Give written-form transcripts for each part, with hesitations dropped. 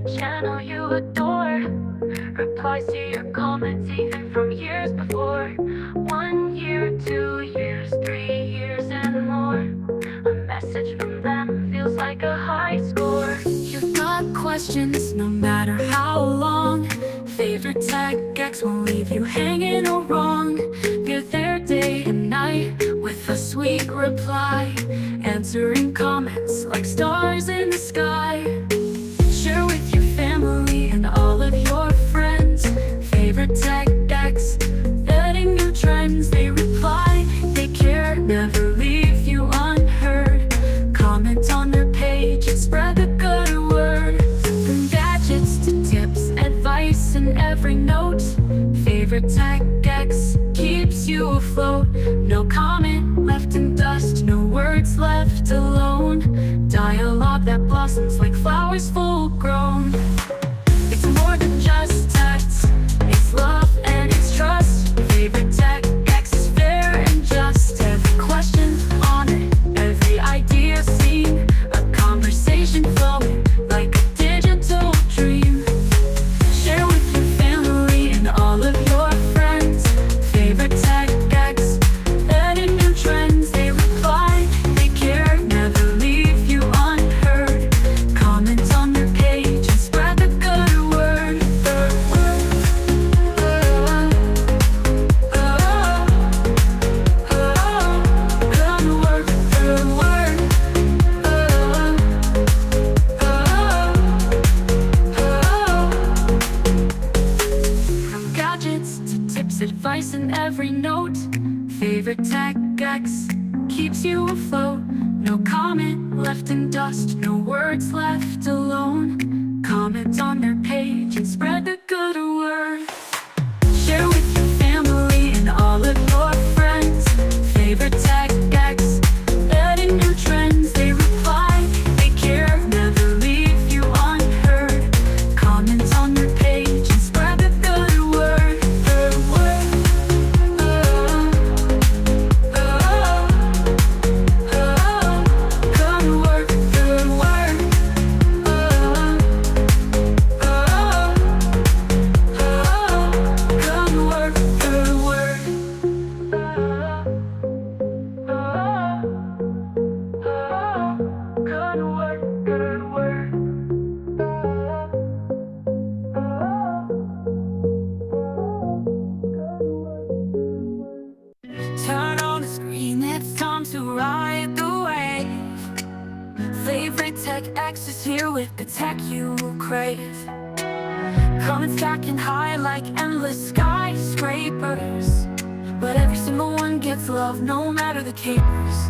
channel you adore, replies to your comments even from years before. 1 year, 2 years, 3 years and more. A message from them feels like a high score. You've got questions no matter how long. Favorite tech X won't leave you hanging or wrong. You're there day and night with a sweet reply, answering comments like stars in the sky. Share with your family and all of your friends. Favorite tech X, setting new trends. They reply, they care, never leave you unheard. Comment on their page and spread the good word. From gadgets to tips, advice in every note. Favorite tech X keeps you afloat. No comment left in dust, no words left alone. Dialogue that blossoms like flowers full grown. It's more than just text, it's love and it's trust. Favorite tech X is fair and just. Every question honored, every idea seen. A conversation flowing like a digital dream. Share with your family and all of your friends. Favorite tech X, adding new trends. They reply, they care, never leave you unheard. Comment on their page and spread the good word. From gadgets to tips, advice in every note. Favorite tech X keeps you afloat. No comment left in dust, no words left alone. Comment on their page and spread the good word. Share with your family and all of your friends. Favorite tech X, adding new trends. They reply, they care, never leave you unheard. Comment on their page and spread the good word. Good word. Good word, good word. Good word, good word. Good word, good word. Turn on the screen, it's time to ride the wave. Favorite tech X is here with the tech you crave. Comments stacking high like endless skyscrapers, but every single one gets love, no matter the capers.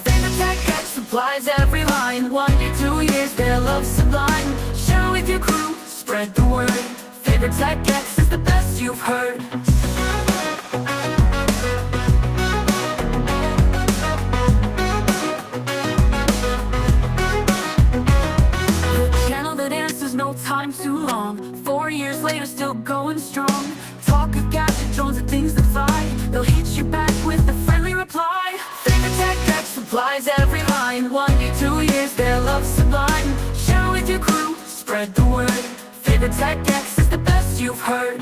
Favorite tech X supplies every line. 1 year, 2 years, their love sublime. Share with your crew, spread the word. Favorite tech X is the best you've heard. Channel that answers, no time too long. 4 years later, still going strong. Talk of gadget drones and things that fly. They'll hit you back with a friendly reply. Favorite tech X supplies every line. 1 year, 2 years, their love sublime. Share with your crew, spread the word. Favorite tech X is the best you've heard.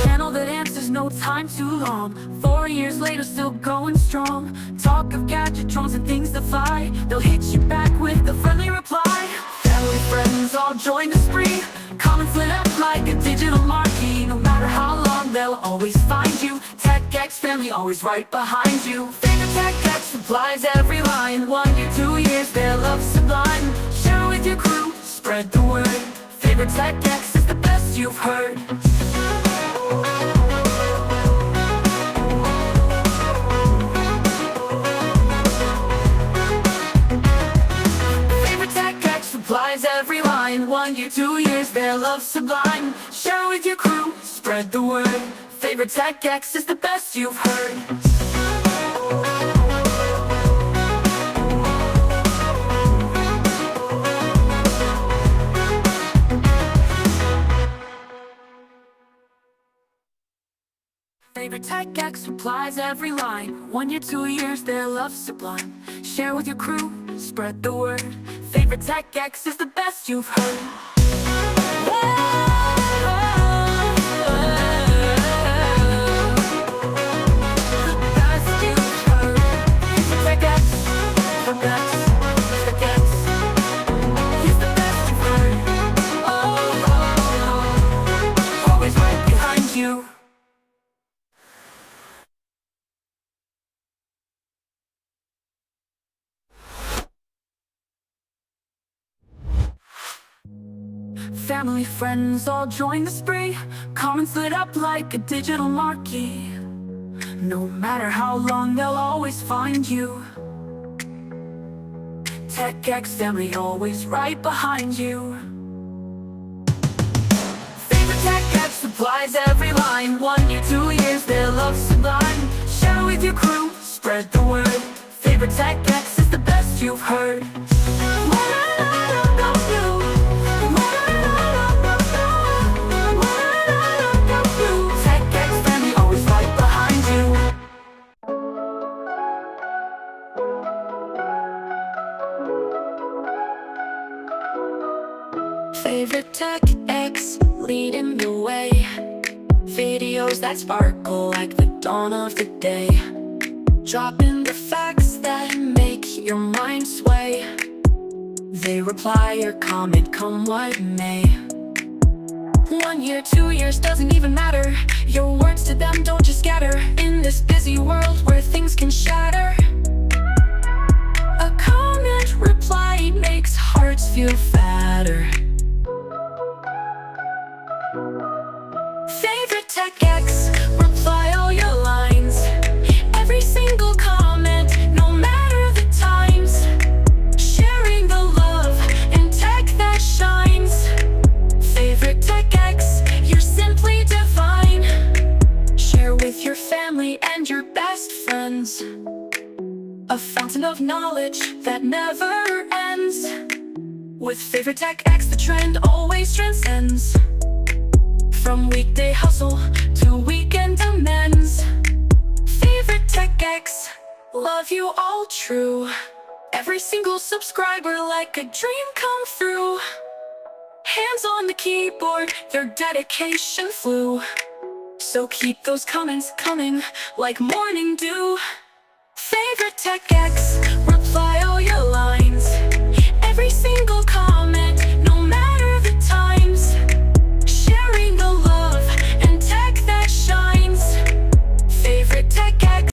Channel that answers, no time too long. 4 years later, still going strong. Talk of gadget drones and things that fly. They'll hit you back with a friendly reply. Family, friends, all join the spree. Comments lit up like a digital marquee. No matter how long, they'll always find you. Tech X family, always right behind you. Favorite tech X supplies every line. 1 year, 2 years, their love sublime. Share with your crew, spread the word. Favorite tech X is the best you've heard. Favorite tech X supplies every line. 1 year, 2 years, their love sublime. Share with your crew, spread the word. Favorite tech X is the best you've heard. Favorite tech X replies every line. 1 year, 2 years, their love sublime. Share with your crew, spread the word. Favorite tech X is the best you've heard. The best you've heard. Tech X, the best. Tech X, he's the best you've heard. Always right behind you. Family, friends all join the spree. Comments lit up like a digital marquee. No matter how long, they'll always find you. Tech X family always right behind you. Favorite Tech X supplies every line. 1 year, 2 years, their love sublime. Share with your crew, spread the word. Favorite Tech X is the best you've heard. Favorite Tech X leading the way. Videos that sparkle like the dawn of the day. Dropping the facts that make your mind sway. They reply or comment, come what may. 1 year, 2 years, doesn't even matter. Your words to them don't just scatter. In this busy world where things can shatter, a comment reply makes hearts feel fatter. Favorite Tech X, reply all your lines. Every single comment, no matter the times. Sharing the love and tech that shines. Favorite Tech X, you're simply divine. Share with your family and your best friends. A fountain of knowledge that never ends. With Favorite Tech X, the trend always transcends. From weekday hustle to weekend amends. Favorite Tech X, love you all true. Every single subscriber like a dream come through. Hands on the keyboard, their dedication flew. So keep those comments coming like morning dew. Favorite Tech X, reply all your lines. Every single comment